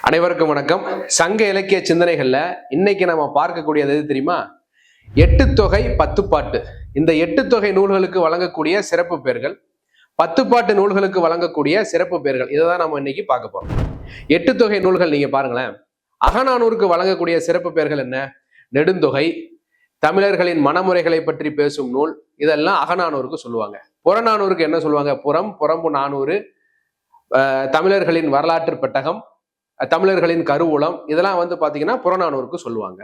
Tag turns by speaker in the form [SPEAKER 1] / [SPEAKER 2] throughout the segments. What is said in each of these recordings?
[SPEAKER 1] அனைவருக்கும் வணக்கம். சங்க இலக்கிய சிந்தனைகள்ல இன்னைக்கு நம்ம பார்க்கக்கூடியது எது தெரியுமா? எட்டுத்தொகை பத்துப்பாட்டு. இந்த எட்டுத்தொகை நூல்களுக்கு வழங்கக்கூடிய சிறப்பு பெயர்கள், பத்துப்பாட்டு நூல்களுக்கு வழங்கக்கூடிய சிறப்பு பெயர்கள், இதை தான் நம்ம இன்னைக்கு பார்க்க போறோம். எட்டுத்தொகை நூல்கள் நீங்க பாருங்களேன். அகநானூருக்கு வழங்கக்கூடிய சிறப்பு பெயர்கள் என்ன? நெடுந்தொகை, தமிழர்களின் மனமுறைகளை பற்றி பேசும் நூல், இதெல்லாம் அகநானூருக்கு சொல்லுவாங்க. புறநானூருக்கு என்ன சொல்லுவாங்க? புறம்பு நானூறு, தமிழர்களின் வரலாற்று பெட்டகம், தமிழர்களின் கருவூலம், இதெல்லாம் பாத்தீங்கன்னா புறநானூருக்கு சொல்லுவாங்க.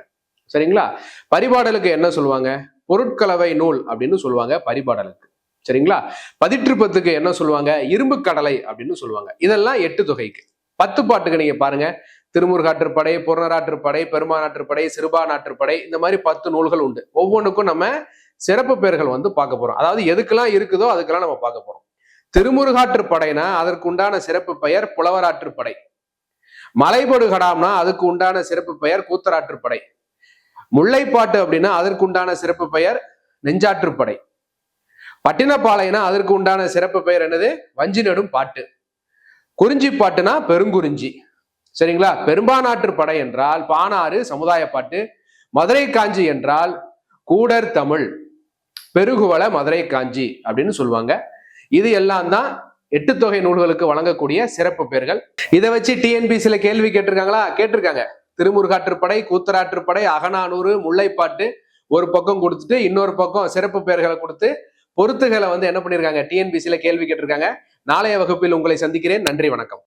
[SPEAKER 1] சரிங்களா? பரிபாடலுக்கு என்ன சொல்லுவாங்க? பொருட்கலவை நூல் அப்படின்னு சொல்லுவாங்க பரிபாடலுக்கு. சரிங்களா? பதிற்றுப்பத்துக்கு என்ன சொல்லுவாங்க? இரும்பு கடலை அப்படின்னு சொல்லுவாங்க. இதெல்லாம் எட்டு தொகைக்கு. பத்துப்பாட்டுக்கு நீங்க பாருங்க, திருமுருகாற்றுப்படை, புறநராற்றுப்படை, பெருமானாற்றுப்படை, சிறுபானாற்றுப்படை, இந்த மாதிரி 10 நூல்கள் உண்டு. ஒவ்வொன்றுக்கும் நம்ம சிறப்பு பெயர்கள் பார்க்க போறோம். அதாவது எதுக்கெல்லாம் இருக்குதோ அதுக்கெல்லாம் நம்ம பார்க்க போறோம். திருமுருகாற்றுப்படைனா அதற்கு உண்டான சிறப்பு பெயர் புலவராற்றுப்படை. மலைபடு கடாம்னா அதுக்கு உண்டான சிறப்பு பெயர் கூத்தராற்றுப்படை. முல்லைப்பாட்டு அப்படின்னா அதற்கு உண்டான சிறப்பு பெயர் நெஞ்சாற்றுப்படை. பட்டினப்பாளையனா அதற்கு உண்டான சிறப்பு பெயர் என்னது? வஞ்சி நெடும் பாட்டு. குறிஞ்சி பாட்டுனா பெருங்குறிஞ்சி. சரிங்களா? பெரும்பானாற்றுப்படை என்றால் பானாறு சமுதாய பாட்டு. மதுரை காஞ்சி என்றால் கூடர் தமிழ், பெருகுவள மதுரை காஞ்சி அப்படின்னு சொல்லுவாங்க. இது எல்லாம் தான் எட்டுத்தொகை நூல்களுக்கு வழங்கக்கூடிய சிறப்பு பெயர்கள். இதை வச்சு டிஎன்பிசில கேள்வி கேட்டிருக்காங்களா? கேட்டிருக்காங்க. திருமுருகாற்றுப்படை, கூத்தராற்றுப்படை, அகநானூறு, முல்லைப்பாட்டு ஒரு பக்கம் கொடுத்துட்டு இன்னொரு பக்கம் சிறப்பு பெயர்களை கொடுத்து பொருத்துகளை என்ன பண்ணிருக்காங்க? டிஎன்பிசில கேள்வி கேட்டிருக்காங்க. நாளைய வகுப்பில் உங்களை சந்திக்கிறேன். நன்றி, வணக்கம்.